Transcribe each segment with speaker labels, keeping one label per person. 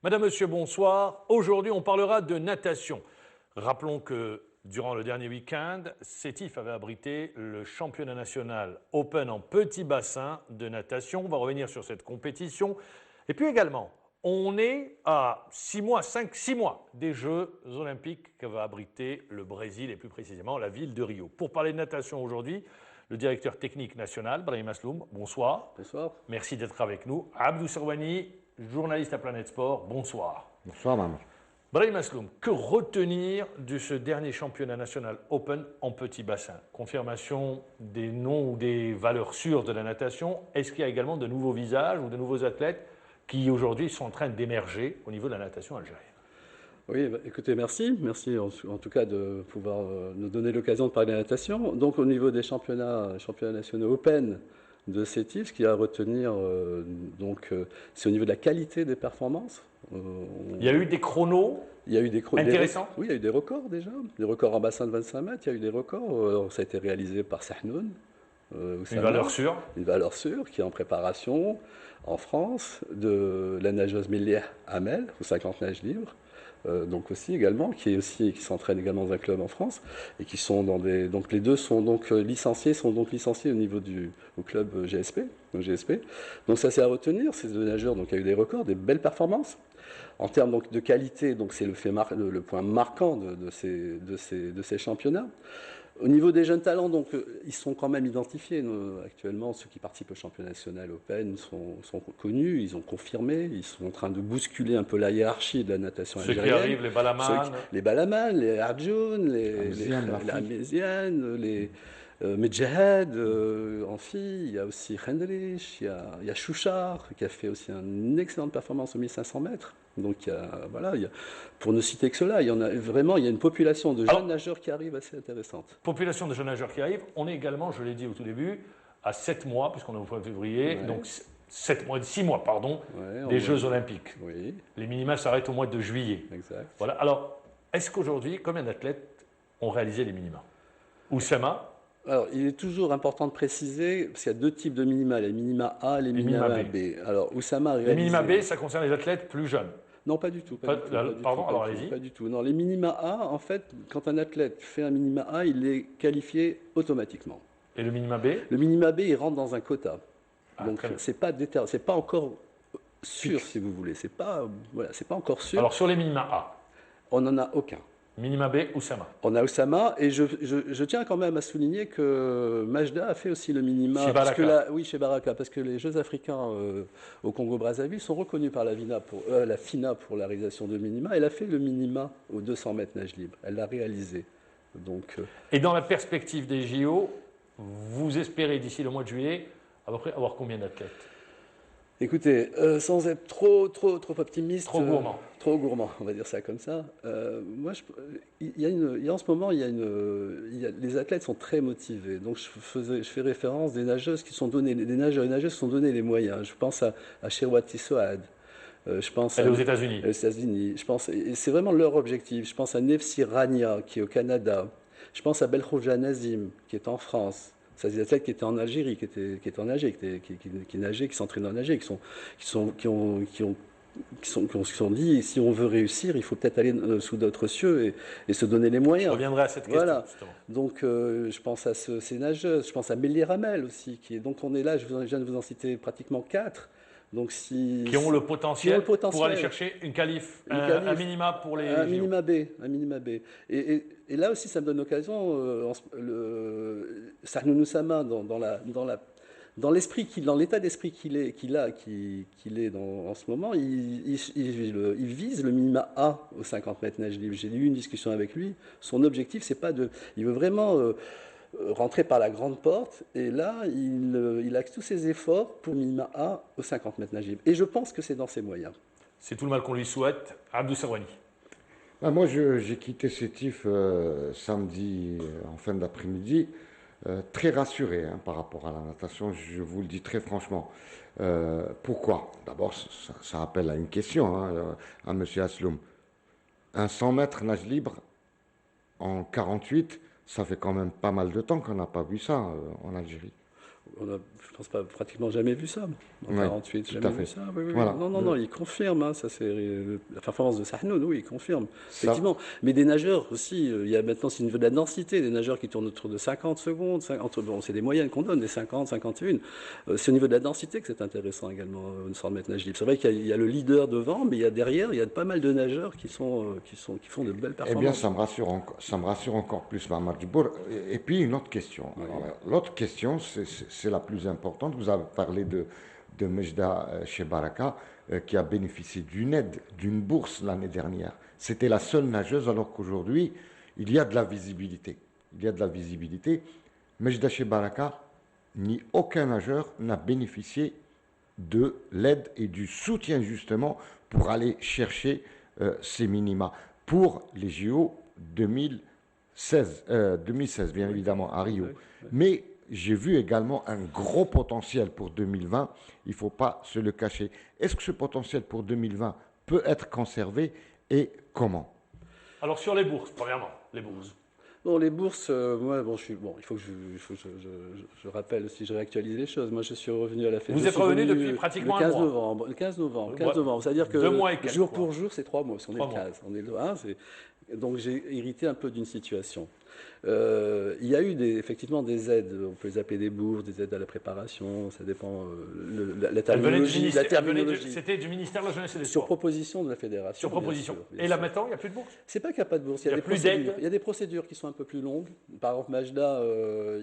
Speaker 1: Madame, Monsieur, bonsoir. Aujourd'hui, on parlera de natation. Rappelons que durant le dernier week-end, Sétif avait abrité le championnat national Open en petit bassin de natation. On va revenir sur cette compétition. Et puis également, on est à 6 mois, 6 mois des Jeux Olympiques que va abriter le Brésil et plus précisément la ville de Rio. Pour parler de natation aujourd'hui, le directeur technique national, Brahim Asloum, bonsoir.
Speaker 2: Bonsoir.
Speaker 1: Merci d'être avec nous. Abdou Serwani, journaliste à Planète Sport, bonsoir.
Speaker 3: Bonsoir, maman.
Speaker 1: Brahim Asloum, que retenir de ce dernier championnat national Open en petit bassin? Confirmation des noms ou des valeurs sûres de la natation. Est-ce qu'il y a également de nouveaux visages ou de nouveaux athlètes qui aujourd'hui sont en train d'émerger au niveau de la natation algérienne?
Speaker 2: Oui, écoutez, merci. Merci en tout cas de pouvoir nous donner l'occasion de parler de la natation. Donc au niveau des championnats nationaux Open de Sétif, ce qu'il y a à retenir, c'est au niveau de la qualité des performances.
Speaker 1: Il y a eu des chronos intéressants.
Speaker 2: Oui, il y a eu des records déjà. Des records en bassin de 25 mètres, il y a eu des records. Ça a été réalisé par Sahnoun.
Speaker 1: Une valeur sûre.
Speaker 2: Une valeur sûre qui est en préparation en France de la nageuse Méliah Hamel, aux 50 nages libres. Donc aussi également, qui s'entraînent également dans un club en France et qui sont dans des. Donc les deux sont donc licenciés au niveau au club GSP. Donc ça c'est à retenir. Ces deux nageurs donc il y a eu des records, des belles performances. En termes donc de qualité, donc c'est le point marquant de ces championnats. Au niveau des jeunes talents, donc, ils sont quand même identifiés. Actuellement, ceux qui participent au championnat national Open sont connus, ils ont confirmé, ils sont en train de bousculer un peu la hiérarchie de la natation algérienne.
Speaker 1: Ceux qui arrivent, les Balaman,
Speaker 2: les Arjoun, les Améziennes, les Medjahed en filles, il y a aussi Hendrich, il y a Chouchard qui a fait aussi une excellente performance aux 1500 mètres. Donc pour ne citer que cela, il y a une population de jeunes nageurs qui arrive assez intéressante.
Speaker 1: Population de jeunes nageurs qui arrivent. On est également, je l'ai dit au tout début, à 7 mois, puisqu'on est au 1er février, donc 6 mois, des Jeux Olympiques.
Speaker 2: Oui.
Speaker 1: Les minima s'arrêtent au mois de juillet.
Speaker 2: Exact.
Speaker 1: Voilà. Alors, est-ce qu'aujourd'hui, combien d'athlètes ont réalisé les minima? Oussama?
Speaker 2: Alors, il est toujours important de préciser, parce qu'il y a deux types de minima, les minima A et les minima B. Alors, Oussama a réalisé...
Speaker 1: Les minima B, ça concerne les athlètes plus jeunes.
Speaker 2: Non, pas du tout.
Speaker 1: Pardon, alors allez-y.
Speaker 2: Pas du tout. Non, les minima A, en fait, quand un athlète fait un minima A, il est qualifié automatiquement.
Speaker 1: Et le minima B?
Speaker 2: Le minima B, il rentre dans un quota. Donc, c'est pas encore sûr, si vous voulez. C'est pas encore sûr.
Speaker 1: Alors, sur les minima A?
Speaker 2: On n'en a aucun.
Speaker 1: Minima B, Oussama.
Speaker 2: On a Oussama, et je tiens quand même à souligner que Majda a fait aussi le minima.
Speaker 1: Chez Baraka.
Speaker 2: Chez Baraka, parce que les Jeux africains au Congo-Brazzaville sont reconnus par la FINA pour la réalisation de minima. Elle a fait le minima aux 200 mètres nage libre. Elle l'a réalisé. Donc,
Speaker 1: Et dans la perspective des JO, vous espérez d'ici le mois de juillet à peu près avoir combien d'athlètes?
Speaker 2: Écoutez, sans être trop optimiste,
Speaker 1: trop gourmand,
Speaker 2: on va dire ça comme ça. En ce moment, les athlètes sont très motivés. Donc, je fais référence des nageuses qui sont données, des nageurs et nageuses qui sont donnés les moyens. Je pense à Sherwati Soad. Je pense
Speaker 1: Elle est aux États-Unis.
Speaker 2: Je pense, et c'est vraiment leur objectif. Je pense à Nefsi Rania, qui est au Canada. Je pense à Belkhouja Nazim, qui est en France. C'est des athlètes qui étaient en Algérie, qui nageaient, qui s'entraînent à nager, qui se sont dit, si on veut réussir, il faut peut-être aller sous d'autres cieux et se donner les moyens.
Speaker 1: Je reviendrai à cette question, justement.
Speaker 2: Donc, je pense à ces nageuses, je pense à Méliah Hamel aussi, donc on est là, je viens de vous en citer pratiquement 4. Donc
Speaker 1: qui ont le potentiel pour aller chercher un minima pour les
Speaker 2: un minima B. Et là aussi, ça me donne l'occasion, Sahnoun Oussama, dans l'état d'esprit qu'il est en ce moment, il vise le minima A aux 50 mètres nage libre. J'ai eu une discussion avec lui. Son objectif, il veut vraiment rentrer par la grande porte, et là, il axe tous ses efforts pour minima A aux 50 mètres nage libre. Et je pense que c'est dans ses moyens.
Speaker 1: C'est tout le mal qu'on lui souhaite. Abdou Serwani.
Speaker 3: Moi, j'ai quitté Sétif samedi en fin d'après-midi, très rassuré par rapport à la natation, je vous le dis très franchement. Pourquoi? D'abord, ça appelle à une question, à M. Asloum. Un 100 mètres nage libre en 48, ça fait quand même pas mal de temps qu'on n'a pas vu ça en Algérie.
Speaker 2: on a, je pense pas, pratiquement jamais vu ça. En
Speaker 3: Ouais,
Speaker 2: 48,
Speaker 3: tout
Speaker 2: jamais
Speaker 3: à
Speaker 2: vu
Speaker 3: fait.
Speaker 2: ça. Oui, oui, oui.
Speaker 3: Voilà.
Speaker 2: Non, il confirme. Hein, ça, c'est la performance de Sahnoun, oui, il confirme.
Speaker 3: Ça,
Speaker 2: Effectivement. Mais des nageurs aussi, il y a maintenant, c'est au niveau de la densité, des nageurs qui tournent autour de 50 secondes. Bon, c'est des moyennes qu'on donne, des 50, 51. C'est au niveau de la densité que c'est intéressant également, 100 mètres nage libre. C'est vrai qu'il y a le leader devant, mais il y a derrière, il y a pas mal de nageurs qui font de belles
Speaker 3: eh
Speaker 2: performances.
Speaker 3: bien, ça me rassure encore plus, Mahmoud Djibour. Et puis, une autre question.
Speaker 2: Oui.
Speaker 3: Alors, l'autre question, c'est la plus importante. Vous avez parlé de Mejda Chebaraka, qui a bénéficié d'une aide, d'une bourse l'année dernière. C'était la seule nageuse, alors qu'aujourd'hui, il y a de la visibilité. Il y a de la visibilité. Mejda Chebaraka, ni aucun nageur n'a bénéficié de l'aide et du soutien, justement, pour aller chercher ces minima. Pour les JO 2016, bien évidemment, à Rio. Mais j'ai vu également un gros potentiel pour 2020. Il ne faut pas se le cacher. Est-ce que ce potentiel pour 2020 peut être conservé et comment?
Speaker 1: Alors sur les bourses, premièrement, les bourses.
Speaker 2: Bon, les bourses, moi, bon, il faut que je rappelle, si je réactualise les choses. Moi, je suis revenu à la fête.
Speaker 1: Vous êtes revenu depuis pratiquement
Speaker 2: le 15
Speaker 1: un mois.
Speaker 2: novembre. Le 15 novembre.
Speaker 1: Ouais.
Speaker 2: 15 novembre. C'est-à-dire que
Speaker 1: 2 mois et quelques,
Speaker 2: jour
Speaker 1: quoi.
Speaker 2: pour jour, c'est 3 mois. Parce qu'on est
Speaker 1: 3
Speaker 2: le
Speaker 1: mois.
Speaker 2: 15. On est le 1. Donc, j'ai hérité un peu d'une situation. Il y a eu effectivement des aides, on peut les appeler des bourses, des aides à la préparation, ça dépend la terminologie.
Speaker 1: C'était du ministère de la Jeunesse et des
Speaker 2: Sur
Speaker 1: Sports.
Speaker 2: proposition de la fédération.
Speaker 1: Sur proposition.
Speaker 2: Bien
Speaker 1: Et là
Speaker 2: sûr.
Speaker 1: maintenant, il n'y a plus de bourse.
Speaker 2: C'est pas qu'il n'y a pas de bourse,
Speaker 1: Il y a
Speaker 2: des
Speaker 1: plus
Speaker 2: procédures.
Speaker 1: d'aide.
Speaker 2: Il y a des procédures qui sont un peu plus longues. Par exemple, Majda,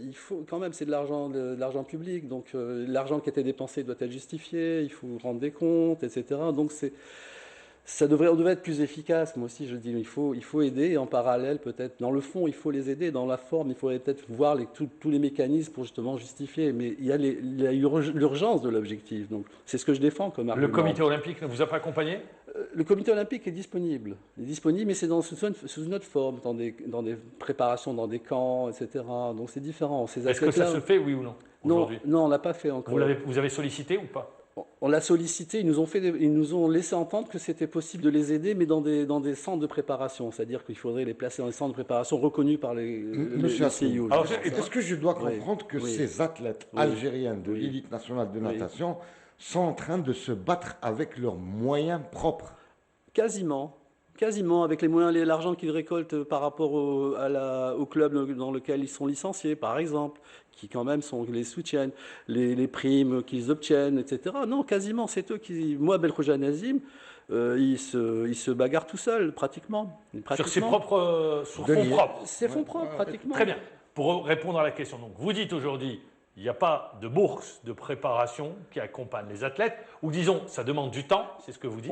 Speaker 2: il faut quand même, c'est de l'argent public, donc l'argent qui a été dépensé doit être justifié, il faut rendre des comptes, etc. Donc on devrait être plus efficace. Moi aussi, je dis, il faut aider. Et en parallèle, peut-être, dans le fond, il faut les aider. Dans la forme, il faudrait peut-être voir tous les mécanismes pour justement justifier. Mais il y a l'urgence de l'objectif. Donc, c'est ce que je défends comme argument.
Speaker 1: Le comité olympique ne vous a pas accompagné?
Speaker 2: Le comité olympique est disponible. Mais c'est sous une autre forme, dans des préparations, dans des camps, etc. Donc, c'est différent.
Speaker 1: Est-ce que ça se fait, oui ou non, aujourd'hui?
Speaker 2: Non, on l'a pas fait encore.
Speaker 1: Vous avez sollicité ou pas?
Speaker 2: On l'a sollicité, ils nous ont laissé entendre que c'était possible de les aider, mais dans des centres de préparation. C'est-à-dire qu'il faudrait les placer dans des centres de préparation reconnus par les CIO.
Speaker 1: Alors,
Speaker 3: Est-ce que je dois comprendre que ces athlètes algériens de l'élite nationale de natation sont en train de se battre avec leurs moyens propres?
Speaker 2: Quasiment, avec les moyens, l'argent qu'ils récoltent par rapport au club dans lequel ils sont licenciés, par exemple, qui quand même les soutiennent, les primes qu'ils obtiennent, etc. Non, quasiment, c'est eux qui... Moi, Belkhoja Nazim, il se bagarre tout seul, pratiquement.
Speaker 1: Sur ses propres... sur fonds propres.
Speaker 2: Ses fonds propres, pratiquement.
Speaker 1: Très bien. Pour répondre à la question, donc, vous dites aujourd'hui, il n'y a pas de bourse de préparation qui accompagne les athlètes, ou disons, ça demande du temps, c'est ce que vous dites.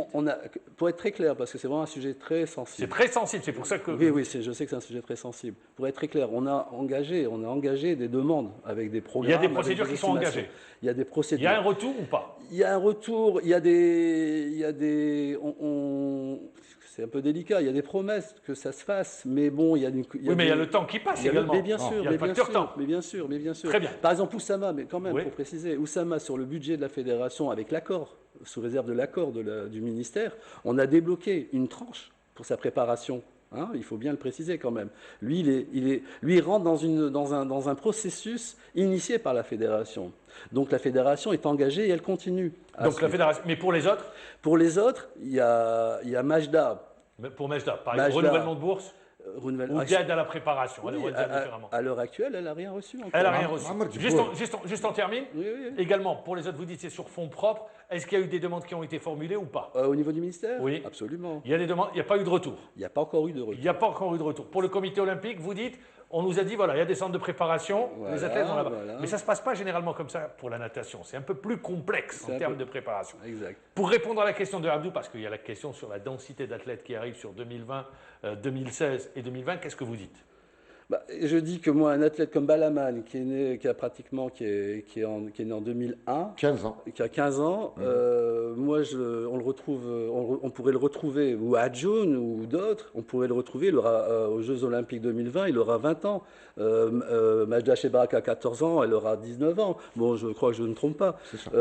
Speaker 2: Pour être très clair, parce que c'est vraiment un sujet très sensible.
Speaker 1: C'est très sensible, c'est pour ça que...
Speaker 2: Oui, je sais que c'est un sujet très sensible. Pour être très clair, on a engagé des demandes avec des programmes.
Speaker 1: Il y a des procédures qui sont engagées.
Speaker 2: Il y a des procédures.
Speaker 1: Il y a un retour ou pas?
Speaker 2: Il y a un retour, c'est un peu délicat, il y a des promesses que ça se fasse, mais bon, il y a
Speaker 1: mais il y a le temps qui passe également.
Speaker 2: Mais bien sûr,
Speaker 1: il y a le facteur temps.
Speaker 2: mais bien sûr.
Speaker 1: Très bien.
Speaker 2: Par exemple, Oussama, mais quand même,
Speaker 1: Oui.
Speaker 2: pour préciser, Oussama, sur le budget de la fédération, avec l'accord, sous réserve de l'accord du ministère, on a débloqué une tranche pour sa préparation. Hein, il faut bien le préciser quand même. Lui, il rentre dans un processus initié par la fédération. Donc la fédération est engagée et elle continue.
Speaker 1: Donc la fédération. Mais pour les autres?
Speaker 2: Pour les autres, il y a Majda.
Speaker 1: Mais pour Mejda, par exemple, renouvellement de bourse ou d'aide à la préparation.
Speaker 2: Oui,
Speaker 1: on va dire différemment.
Speaker 2: à l'heure actuelle, elle n'a rien reçu encore.
Speaker 1: Elle n'a rien reçu. Juste en termine.
Speaker 2: Oui.
Speaker 1: Également, pour les autres, vous dites c'est sur fonds propres. Est-ce qu'il y a eu des demandes qui ont été formulées ou pas?
Speaker 2: Au niveau du ministère?
Speaker 1: Oui.
Speaker 2: Absolument.
Speaker 1: Il y a des demandes, il n'y a pas eu de retour.
Speaker 2: Il n'y a pas encore eu de retour.
Speaker 1: Il n'y a pas encore eu de retour. Pour le comité olympique, vous dites, on nous a dit, voilà, il y a des centres de préparation, les athlètes vont là-bas.
Speaker 2: Voilà.
Speaker 1: Mais ça ne se passe pas généralement comme ça pour la natation. C'est un peu plus complexe en termes de préparation.
Speaker 2: Exact.
Speaker 1: Pour répondre à la question de Abdou, parce qu'il y a la question sur la densité d'athlètes qui arrive sur 2020, 2016 et 2020, qu'est-ce que vous dites?
Speaker 2: Je dis que moi, un athlète comme Balaman, qui est né en 2001,
Speaker 3: 15 ans.
Speaker 2: qui a 15 ans, moi, on pourrait le retrouver, ou à Adjoun ou d'autres, on pourrait le retrouver, il aura, aux Jeux Olympiques 2020, il aura 20 ans. Majda Chebaraka a 14 ans, elle aura 19 ans. Bon, je crois que je ne me trompe pas.
Speaker 3: C'est ça.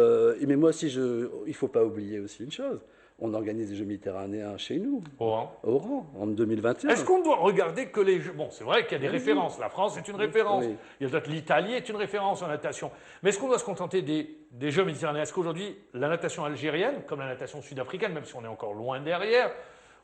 Speaker 2: Mais moi aussi, il ne faut pas oublier aussi une chose. On organise des Jeux méditerranéens chez nous,
Speaker 1: Oran.
Speaker 2: au Rang, en 2021.
Speaker 1: Est-ce qu'on doit regarder que les Jeux? Bon, c'est vrai qu'il y a des références. La France est une référence.
Speaker 2: Oui.
Speaker 1: Il y a peut-être l'Italie est une référence en natation. Mais est-ce qu'on doit se contenter des Jeux méditerranéens? Est-ce qu'aujourd'hui, la natation algérienne, comme la natation sud-africaine, même si on est encore loin derrière,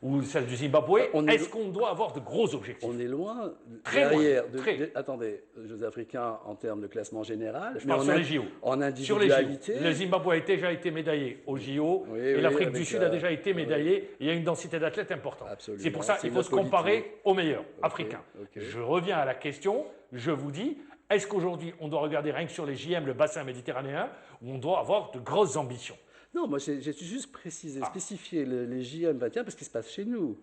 Speaker 1: ou celle du Zimbabwe, est-ce qu'on doit avoir de gros objectifs?
Speaker 2: On est loin
Speaker 1: Très
Speaker 2: derrière.
Speaker 1: loin, très.
Speaker 2: Attendez, les Jeux africains en termes de classement général.
Speaker 1: Je parle sur les JO.
Speaker 2: En
Speaker 1: Sur les
Speaker 2: individualité.
Speaker 1: JO. Le Zimbabwe a déjà été médaillé aux JO
Speaker 2: Oui,
Speaker 1: et
Speaker 2: oui,
Speaker 1: l'Afrique
Speaker 2: avec
Speaker 1: du Sud a déjà été médaillée. Il y a une densité d'athlètes importante.
Speaker 2: Absolument.
Speaker 1: C'est pour ça
Speaker 2: C'est
Speaker 1: qu'il
Speaker 2: de
Speaker 1: faut
Speaker 2: la
Speaker 1: se comparer
Speaker 2: politique.
Speaker 1: aux meilleurs africains.
Speaker 2: ok.
Speaker 1: Je reviens à la question. Je vous dis, est-ce qu'aujourd'hui on doit regarder rien que sur les JM, le bassin méditerranéen, ou on doit avoir de grosses ambitions?
Speaker 2: Non, moi j'ai juste précisé, spécifié les JM 21 parce qu'il se passe chez nous.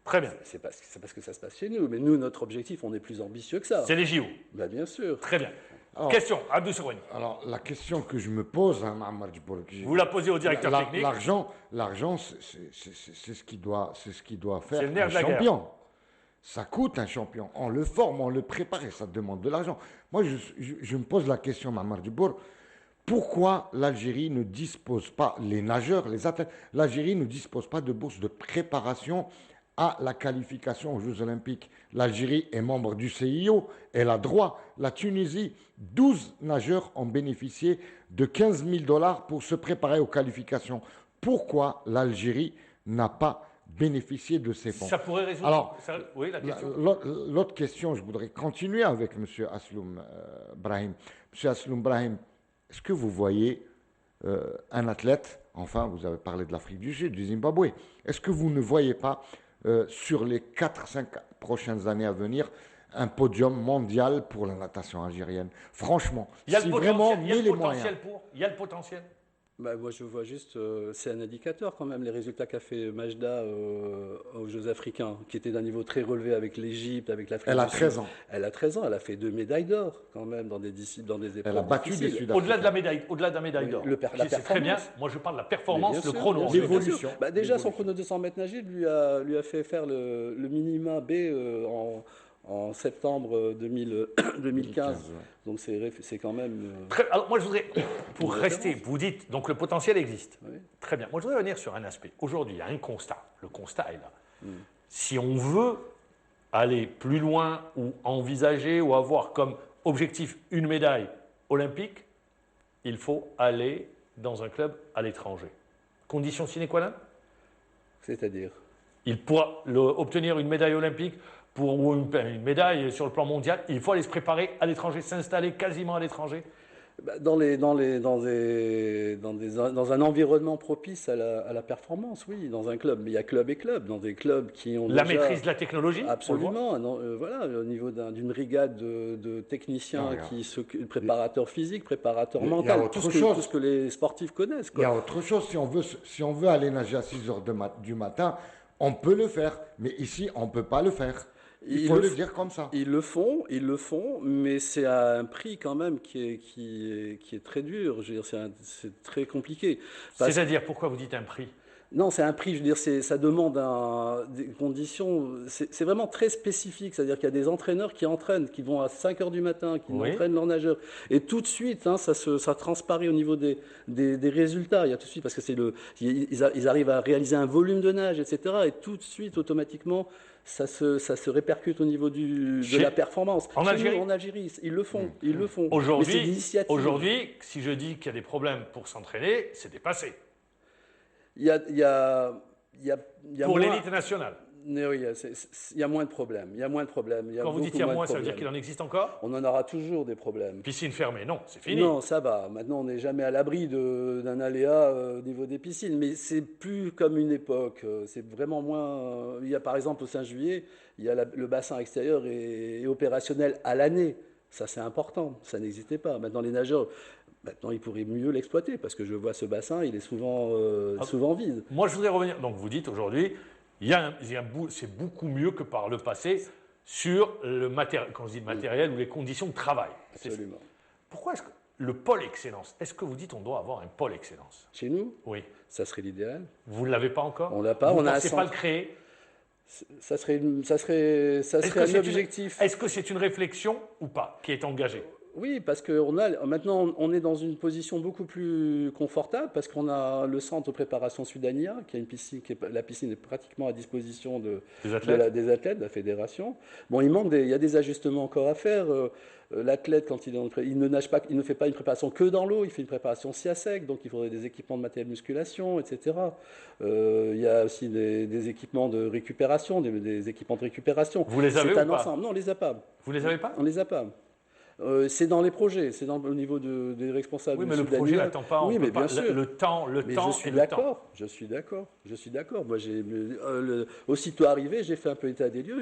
Speaker 1: Très bien.
Speaker 2: C'est parce que ça se passe chez nous. Mais nous, notre objectif, on est plus ambitieux que ça.
Speaker 1: C'est les JO.
Speaker 2: Bah, bien sûr.
Speaker 1: Très bien.
Speaker 3: Alors-
Speaker 1: Question, Abdou Sourouani.
Speaker 3: Alors, la question que je me pose, hein, Ma'amar Djibour,
Speaker 1: Vous la posez au directeur technique.
Speaker 3: l'argent, c'est ce qui doit faire
Speaker 1: C'est le nerf
Speaker 3: un
Speaker 1: de la guerre.
Speaker 3: champion. Ça coûte un champion. On le forme, on le prépare et ça demande de l'argent. Moi, je me pose la question, Ma'amar Djibour, pourquoi l'Algérie ne dispose pas, les nageurs, les athlètes, l'Algérie ne dispose pas de bourse de préparation à la qualification aux Jeux Olympiques? L'Algérie est membre du CIO, elle a droit. La Tunisie, 12 nageurs ont bénéficié de 15 000 $ pour se préparer aux qualifications. Pourquoi l'Algérie n'a pas bénéficié de ces fonds?
Speaker 1: Ça pourrait résoudre.
Speaker 3: Alors,
Speaker 1: oui, la question.
Speaker 3: L'autre question, je voudrais continuer avec M. Asloum Brahim. M. Asloum Brahim, est-ce que vous voyez un athlète, enfin, vous avez parlé de l'Afrique du Sud, du Zimbabwe, est-ce que vous ne voyez pas sur les 4-5 prochaines années à venir un podium mondial pour la natation algérienne? Franchement,
Speaker 1: Il y a
Speaker 3: si
Speaker 1: le
Speaker 3: vraiment
Speaker 1: potentiel, il y a
Speaker 3: met
Speaker 1: le
Speaker 3: les
Speaker 1: potentiel
Speaker 3: moyens.
Speaker 1: pour. Il y a le potentiel.
Speaker 2: Bah, moi, je vois juste, c'est un indicateur quand même, les résultats qu'a fait Majda aux Jeux africains, qui étaient d'un niveau très relevé avec l'Égypte, avec l'Afrique
Speaker 3: Elle a
Speaker 2: du Sud.
Speaker 3: 13 ans.
Speaker 2: Elle a 13 ans, elle a fait 2 médailles d'or quand même dans des disciplines, dans des épreuves.
Speaker 3: Elle a battu des
Speaker 2: difficiles.
Speaker 3: Sud-Africains.
Speaker 1: Au-delà de la médaille,
Speaker 2: Oui,
Speaker 1: d'or.
Speaker 2: la
Speaker 1: C'est très bien.
Speaker 2: performance.
Speaker 1: Moi, je parle de la
Speaker 2: Mais
Speaker 1: performance,
Speaker 2: bien
Speaker 1: le
Speaker 2: sûr,
Speaker 1: chrono.
Speaker 2: bien
Speaker 1: en
Speaker 2: sûr,
Speaker 1: fait.
Speaker 2: bien sûr.
Speaker 3: L'évolution.
Speaker 2: Bah, déjà, son
Speaker 3: L'évolution.
Speaker 2: chrono 200 mètres nagé lui a fait faire le minima B en septembre 2015.
Speaker 3: ouais.
Speaker 2: Donc c'est quand même...
Speaker 1: Alors, moi, je voudrais, pour
Speaker 2: Une
Speaker 1: rester,
Speaker 2: référence.
Speaker 1: vous dites, donc le potentiel existe.
Speaker 2: Oui.
Speaker 1: Très bien. Moi, je voudrais revenir sur un aspect. Aujourd'hui, il y a un constat. Le constat est là. Si on veut aller plus loin ou envisager ou avoir comme objectif une médaille olympique, il faut aller dans un club à l'étranger. Condition sine qua non?
Speaker 2: C'est-à-dire...
Speaker 1: Il pourra obtenir une médaille olympique ou une médaille sur le plan mondial. Il faut aller se préparer à l'étranger, s'installer quasiment à l'étranger.
Speaker 2: Bah, dans un environnement propice à la performance, oui, dans un club. Mais il y a club et club, dans des clubs qui ont
Speaker 1: La
Speaker 2: déjà-
Speaker 1: maîtrise de la technologie.
Speaker 2: Absolument. Voilà, au niveau d'une brigade de techniciens
Speaker 3: Non, regarde.
Speaker 2: qui s'occupent, préparateurs physiques, préparateurs
Speaker 3: Il y a
Speaker 2: mentaux,
Speaker 3: autre
Speaker 2: tout
Speaker 3: chose.
Speaker 2: ce que les sportifs connaissent.
Speaker 3: Il y
Speaker 2: Quoi.
Speaker 3: a autre chose, si on veut aller nager à 6 heures du matin, on peut le faire. Mais ici, on ne peut pas le faire. Il
Speaker 2: Ils
Speaker 3: faut
Speaker 2: le
Speaker 3: le
Speaker 2: f-
Speaker 3: dire comme ça.
Speaker 2: Ils le font, mais c'est à un prix quand même qui est très dur. Je veux dire, c'est très compliqué. Parce-
Speaker 1: C'est-à-dire, pourquoi vous dites un prix?
Speaker 2: Non, c'est un prix, je veux dire, ça demande des conditions, c'est vraiment très spécifique, c'est-à-dire qu'il y a des entraîneurs qui entraînent, qui vont à 5 heures du matin, qui
Speaker 1: Oui.
Speaker 2: entraînent leurs nageurs, et tout de suite, hein, ça transparaît au niveau des résultats, il y a tout de suite, parce que ils arrivent à réaliser un volume de nage, etc., et tout de suite, automatiquement, ça se répercute au niveau de la performance.
Speaker 1: En
Speaker 2: Chez
Speaker 1: Algérie
Speaker 2: nous, en Algérie, ils le font, ils le font. Mais c'est
Speaker 1: Aujourd'hui,
Speaker 2: l'initiative.
Speaker 1: aujourd'hui, si je dis qu'il y a des problèmes pour s'entraîner, c'est dépassé.
Speaker 2: Il y a
Speaker 1: Pour
Speaker 2: moins-
Speaker 1: l'élite nationale.
Speaker 2: Mais oui, il y a moins de problèmes. Il y a moins de problèmes.
Speaker 1: Quand vous dites il y a
Speaker 2: beaucoup
Speaker 1: moins,
Speaker 2: de
Speaker 1: ça veut dire qu'il
Speaker 2: problèmes.
Speaker 1: en existe encore?
Speaker 2: On en aura toujours des problèmes.
Speaker 1: Piscine fermée, non, c'est fini.
Speaker 2: Non, ça va. Maintenant, on n'est jamais à l'abri d'un aléa au niveau des piscines. Mais c'est plus comme une époque. C'est vraiment moins. Il y a par exemple au Saint-Juillet, il y a le bassin extérieur est opérationnel à l'année. Ça, c'est important. Ça n'existait pas. Maintenant, les nageurs. Maintenant, ils pourraient mieux l'exploiter parce que je vois ce bassin, il est souvent vide.
Speaker 1: Moi, je voudrais revenir. Donc, vous dites aujourd'hui, c'est beaucoup mieux que par le passé sur le matériel, quand je dis le matériel, ou les conditions de travail.
Speaker 2: Absolument.
Speaker 1: Pourquoi est-ce que le pôle excellence, est-ce que vous dites on doit avoir un pôle excellence?
Speaker 2: Chez nous,
Speaker 1: Oui.
Speaker 2: ça serait l'idéal.
Speaker 1: Vous ne l'avez pas encore?
Speaker 2: On l'a pas,
Speaker 1: Vous
Speaker 2: on a un
Speaker 1: pensez pas
Speaker 2: centre.
Speaker 1: le créer?
Speaker 2: Ça serait
Speaker 1: Est-ce que
Speaker 2: un
Speaker 1: c'est
Speaker 2: objectif.
Speaker 1: Est-ce que c'est une réflexion ou pas qui est engagée?
Speaker 2: Oui, parce que maintenant, on est dans une position beaucoup plus confortable parce qu'on a le centre de préparation Sudania, qui a une piscine, la piscine est pratiquement à disposition
Speaker 1: Des athlètes.
Speaker 2: des athlètes, de la fédération. Bon, il y a des ajustements encore à faire. L'athlète, quand il ne nage pas, il ne fait pas une préparation que dans l'eau, il fait une préparation aussi à sec, donc il faudrait des équipements de matériel de musculation, etc. Il y a aussi des équipements de récupération, des équipements de récupération.
Speaker 1: Vous les avez
Speaker 2: C'est
Speaker 1: ou
Speaker 2: un
Speaker 1: pas?
Speaker 2: ensemble. Non, on les a pas.
Speaker 1: Vous les avez pas?
Speaker 2: On les a pas. C'est dans les projets, c'est au niveau des responsables.
Speaker 1: Oui, mais
Speaker 2: de
Speaker 1: le projet
Speaker 2: Sudania.
Speaker 1: n'attend pas.
Speaker 2: Oui,
Speaker 1: On
Speaker 2: mais
Speaker 1: peut pas.
Speaker 2: bien sûr.
Speaker 1: Le temps
Speaker 2: Mais
Speaker 1: et
Speaker 2: je suis
Speaker 1: le temps.
Speaker 2: d'accord, je suis d'accord. Moi, aussitôt arrivé, j'ai fait un peu état des lieux.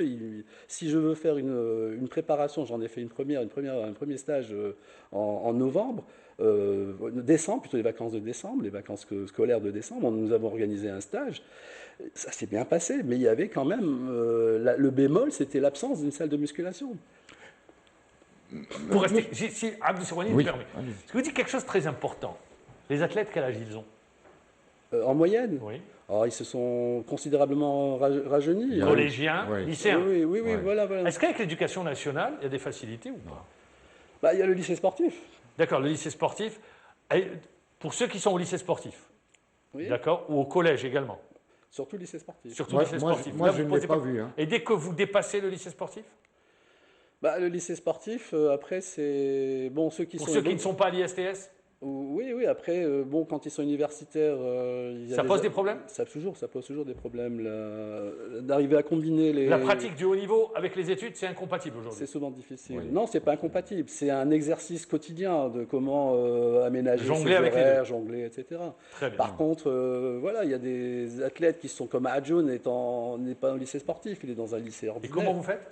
Speaker 2: Si je veux faire une préparation, j'en ai fait un premier stage en novembre, décembre, plutôt les vacances de décembre, les vacances scolaires de décembre. Nous avons organisé un stage. Ça s'est bien passé, mais il y avait quand même le bémol, c'était l'absence d'une salle de musculation.
Speaker 1: Pour rester, si Abdou Serwani me
Speaker 3: Oui,
Speaker 1: permet.
Speaker 3: allez-y.
Speaker 1: Parce que vous dites quelque chose de très important. Les athlètes, quel âge ils ont?
Speaker 2: En moyenne,
Speaker 1: Oui.
Speaker 2: ils se sont considérablement rajeunis. Hein.
Speaker 1: Collégiens,
Speaker 3: Oui.
Speaker 1: lycéens.
Speaker 2: Oui,
Speaker 3: Ouais.
Speaker 2: voilà.
Speaker 1: Est-ce qu'avec l'éducation nationale, il y a des facilités ou pas?
Speaker 2: Bah, il y a le lycée sportif.
Speaker 1: D'accord, le lycée sportif. Et pour ceux qui sont au lycée sportif,
Speaker 2: Oui.
Speaker 1: d'accord, ou au collège également,
Speaker 2: Surtout le lycée sportif.
Speaker 1: surtout
Speaker 3: Moi,
Speaker 1: le lycée
Speaker 3: moi,
Speaker 1: sportif.
Speaker 3: moi,
Speaker 1: Là,
Speaker 3: je
Speaker 1: vous
Speaker 3: ne l'ai
Speaker 1: posez
Speaker 3: pas vu. Hein.
Speaker 1: Et dès que vous dépassez le lycée sportif,
Speaker 2: Bah, le lycée sportif, après, c'est. Bon, ceux qui
Speaker 1: pour
Speaker 2: sont.
Speaker 1: ceux qui ne sont pas à l'ISTS,
Speaker 2: Oui, après, quand ils sont universitaires. Il y a
Speaker 1: ça pose des problèmes?
Speaker 2: ça pose toujours des problèmes. D'arriver à combiner les.
Speaker 1: La pratique du haut niveau avec les études, c'est incompatible aujourd'hui.
Speaker 2: C'est souvent difficile.
Speaker 3: Oui.
Speaker 2: Non, c'est pas incompatible. C'est un exercice quotidien de comment aménager
Speaker 1: Jongler
Speaker 2: ses
Speaker 1: avec les
Speaker 2: horaires, jongler, etc.
Speaker 1: Très bien.
Speaker 2: Par contre, voilà, il y a des athlètes qui sont comme Adjo n'est pas au lycée sportif, il est dans un lycée
Speaker 1: Et
Speaker 2: ordinaire.
Speaker 1: comment vous faites?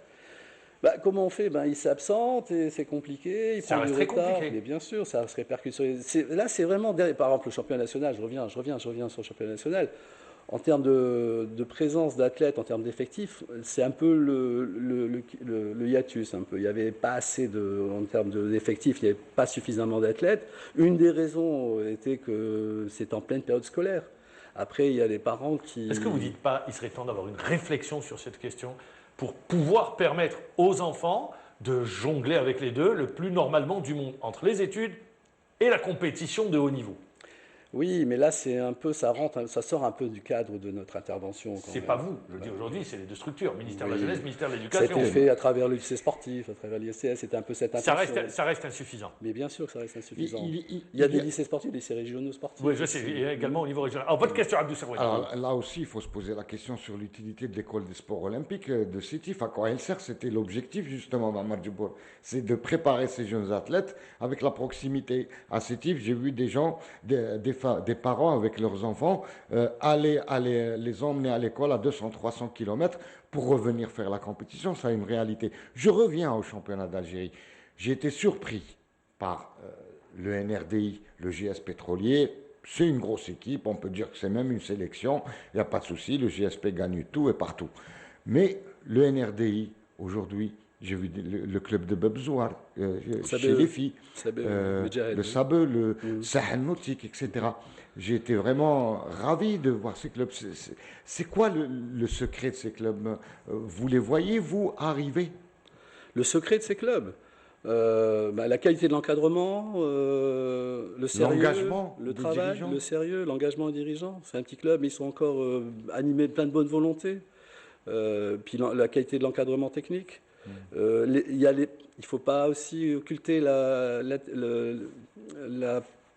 Speaker 2: Comment on fait? Il s'absente et c'est compliqué. Il
Speaker 1: Ça
Speaker 2: prend du
Speaker 1: reste très
Speaker 2: retard.
Speaker 1: compliqué.
Speaker 2: Mais bien sûr, ça se répercute sur Là, c'est vraiment par exemple le championnat national. Je reviens sur le championnat national. En termes de présence d'athlètes, en termes d'effectifs, c'est un peu le hiatus. Un peu. Il n'y avait pas assez en termes d'effectifs, il n'y avait pas suffisamment d'athlètes. Une des raisons était que c'est en pleine période scolaire. Après, il y a les parents qui.
Speaker 1: Est-ce que vous ne dites pas il serait temps d'avoir une réflexion sur cette question pour pouvoir permettre aux enfants de jongler avec les deux le plus normalement du monde, entre les études et la compétition de haut niveau?
Speaker 2: Oui, mais là, ça sort un peu du cadre de notre intervention.
Speaker 1: C'est pas vous, je le dis aujourd'hui, c'est les deux structures, ministère de la
Speaker 2: Oui.
Speaker 1: Jeunesse, ministère de
Speaker 2: Ça a
Speaker 1: l'Éducation.
Speaker 2: été fait à travers le lycée sportif, à travers l'ISCS, c'était un peu cette
Speaker 1: Ça
Speaker 2: intention.
Speaker 1: reste insuffisant.
Speaker 2: Mais bien sûr que ça reste insuffisant.
Speaker 3: Il
Speaker 2: Il y a des lycées sportifs, des lycées régionaux sportifs.
Speaker 1: Oui, je sais, et également au niveau régional. Alors, votre question, Abdou Serwani.
Speaker 3: Alors là aussi, il faut se poser la question sur l'utilité de l'école des sports olympiques de Sétif. À quoi elle sert? C'était l'objectif justement, Mamad Djibour. C'est de préparer ces jeunes athlètes avec la proximité. À Sétif, j'ai vu des gens, des parents avec leurs enfants aller les emmener à l'école à 200-300 km pour revenir faire la compétition. Ça a une réalité. Je reviens au championnat d'Algérie. J'ai été surpris par le NRDI, le GS pétrolier. C'est une grosse équipe, on peut dire que c'est même une sélection, il n'y a pas de souci, le GSP gagne tout et partout. Mais le NRDI, aujourd'hui, j'ai vu le club de Bebzouar, chez les filles, le Sabeu, le Sahel Nautique, etc. J'ai été vraiment ravi de voir ces clubs. C'est quoi le secret de ces clubs? Vous les voyez, vous, arriver?
Speaker 2: Le secret de ces clubs, la qualité de l'encadrement, le sérieux,
Speaker 3: L'engagement
Speaker 2: le
Speaker 3: des
Speaker 2: travail,
Speaker 3: dirigeants.
Speaker 2: le sérieux, l'engagement des dirigeants. C'est un petit club, mais ils sont encore animés de plein de bonne volonté. Puis la qualité de l'encadrement technique. Il ne faut pas aussi occulter la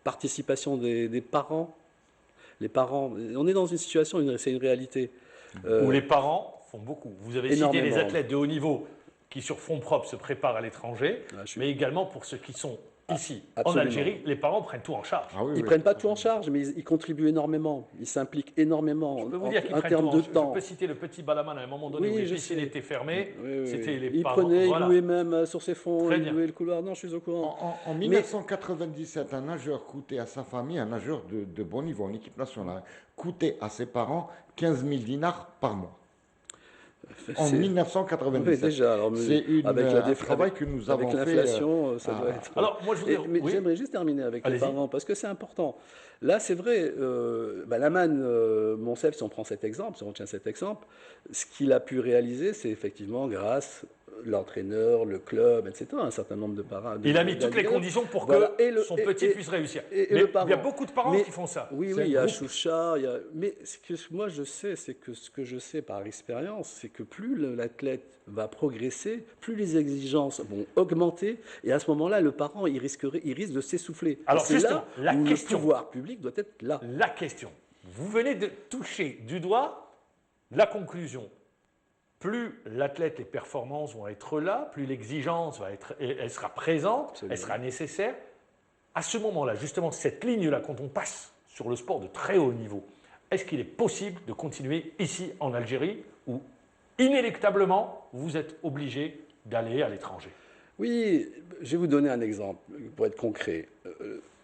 Speaker 2: participation des parents. Les parents, on est dans une situation, c'est une réalité.
Speaker 1: Où les parents font beaucoup. Vous avez cité
Speaker 2: énormément.
Speaker 1: les athlètes de haut niveau qui, sur fonds propres, se préparent à l'étranger, mais également pour ceux qui sont ici, en
Speaker 2: absolument.
Speaker 1: Algérie, les parents prennent tout en charge.
Speaker 3: Ah oui,
Speaker 2: Ils ne prennent pas tout en charge, mais ils contribuent énormément. Ils s'impliquent énormément
Speaker 1: Je peux vous dire qu'ils
Speaker 2: en
Speaker 1: prennent
Speaker 2: termes
Speaker 1: tout
Speaker 2: de
Speaker 1: Je
Speaker 2: temps.
Speaker 1: peux citer le petit Balaman à un moment donné
Speaker 2: Oui,
Speaker 1: où les
Speaker 2: je
Speaker 1: piscines
Speaker 2: sais.
Speaker 1: étaient fermées.
Speaker 2: Oui.
Speaker 1: C'était les
Speaker 2: Ils
Speaker 1: parents.
Speaker 2: prenaient,
Speaker 1: Voilà.
Speaker 2: ils louaient même sur ses fonds,
Speaker 1: Très
Speaker 2: ils
Speaker 1: bien.
Speaker 2: louaient le couloir. Non, je suis au courant.
Speaker 3: En 1997, un nageur coûtait à sa famille, un nageur de bon niveau en équipe nationale, coûtait à ses parents 15 000 dinars par mois. En
Speaker 2: C'est-
Speaker 3: 1997.
Speaker 2: Oui, déjà, alors,
Speaker 3: C'est un travail que nous avons
Speaker 2: avec
Speaker 3: fait.
Speaker 2: l'inflation, ça doit être.
Speaker 1: Alors, moi, je voudrais.
Speaker 2: Mais
Speaker 1: oui.
Speaker 2: j'aimerais juste terminer avec les
Speaker 1: Allez-y.
Speaker 2: parents, parce que c'est important. Là, c'est vrai, Laman Monsef, si on prend cet exemple, si on retient cet exemple, ce qu'il a pu réaliser, c'est effectivement grâce l'entraîneur, le club, etc., un certain nombre de parents.
Speaker 1: Il a mis toutes les conditions pour
Speaker 2: Voilà.
Speaker 1: que son petit puisse réussir.
Speaker 2: et
Speaker 1: Mais
Speaker 2: le parent.
Speaker 1: il y a beaucoup de parents qui font ça.
Speaker 2: Oui,
Speaker 3: C'est
Speaker 2: oui,
Speaker 3: un
Speaker 2: il y a
Speaker 3: groupe.
Speaker 2: Choucha, mais ce que moi je sais, c'est que ce que je sais par expérience, c'est que plus l'athlète va progresser, plus les exigences vont augmenter, et à ce moment-là, le parent, il risque de s'essouffler.
Speaker 1: Alors,
Speaker 2: Et c'est
Speaker 1: justement,
Speaker 2: là
Speaker 1: la
Speaker 2: où
Speaker 1: question.
Speaker 2: le pouvoir public doit être là.
Speaker 1: La question. Vous venez de toucher du doigt la conclusion. Plus l'athlète, les performances vont être là, plus l'exigence va être, elle sera présente,
Speaker 2: Absolument.
Speaker 1: elle sera nécessaire. À ce moment-là, justement, cette ligne-là, quand on passe sur le sport de très haut niveau, est-ce qu'il est possible de continuer ici en Algérie où inéluctablement vous êtes obligé d'aller à l'étranger?
Speaker 2: Oui, je vais vous donner un exemple pour être concret.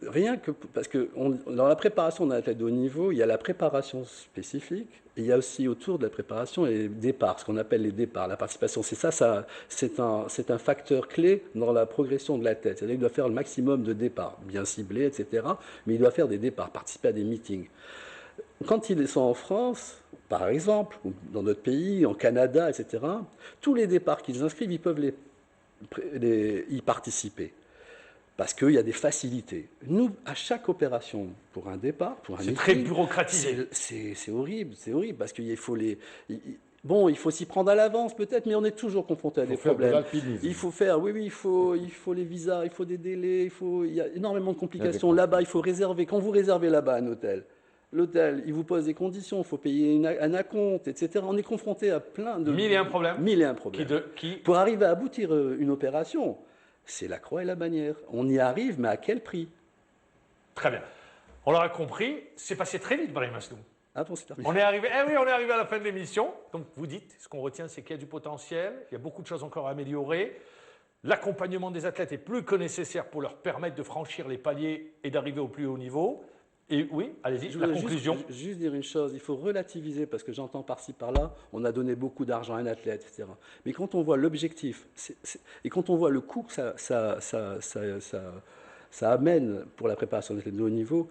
Speaker 2: Rien que parce que dans la préparation d'un athlète de haut niveau, il y a la préparation spécifique, et il y a aussi autour de la préparation les départs, ce qu'on appelle les départs, la participation. C'est un facteur clé dans la progression de l'athlète. C'est-à-dire qu'il doit faire le maximum de départs, bien ciblés, etc. Mais il doit faire des départs, participer à des meetings. Quand ils sont en France, par exemple, ou dans notre pays, en Canada, etc., tous les départs qu'ils inscrivent, ils peuvent y participer. Parce qu'il y a des facilités. Nous, à chaque opération, pour un départ, pour un
Speaker 1: C'est
Speaker 2: meeting,
Speaker 1: très bureaucratisé.
Speaker 2: c'est horrible, parce qu'il faut il faut s'y prendre à l'avance peut-être, mais on est toujours confronté à des
Speaker 3: faire de
Speaker 2: problèmes.
Speaker 3: l'alpinisme.
Speaker 2: Il faut faire, oui, il faut les visas, il faut des délais, il y a énormément de complications.
Speaker 3: Il y a des
Speaker 2: Là-bas, il faut réserver. Quand vous réservez là-bas un hôtel, l'hôtel, il vous pose des conditions, il faut payer un acompte, etc. On est confronté à plein de...
Speaker 1: Mille et un problèmes.
Speaker 2: Mille et un problèmes. Pour arriver à aboutir une opération, c'est la croix et la bannière. On y arrive, mais à quel prix?
Speaker 1: Très bien. On l'aura compris, c'est passé très vite, Brahim Asloum.
Speaker 2: Ah bon, c'est terminé.
Speaker 1: On est arrivé à la fin de l'émission. Donc vous dites, ce qu'on retient, c'est qu'il y a du potentiel, il y a beaucoup de choses encore à améliorer. L'accompagnement des athlètes est plus que nécessaire pour leur permettre de franchir les paliers et d'arriver au plus haut niveau. Et oui, allez-y,
Speaker 2: Je
Speaker 1: la
Speaker 2: voudrais
Speaker 1: conclusion.
Speaker 2: juste dire une chose, il faut relativiser, parce que j'entends par-ci par-là, on a donné beaucoup d'argent à un athlète, etc. Mais quand on voit l'objectif, et quand on voit le coût que ça amène pour la préparation des athlètes de haut niveau,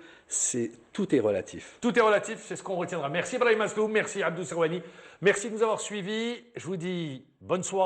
Speaker 2: tout est relatif.
Speaker 1: Tout est relatif, c'est ce qu'on retiendra. Merci Brahim Asloum, merci Abdou Serwani, merci de nous avoir suivis. Je vous dis bonne soirée.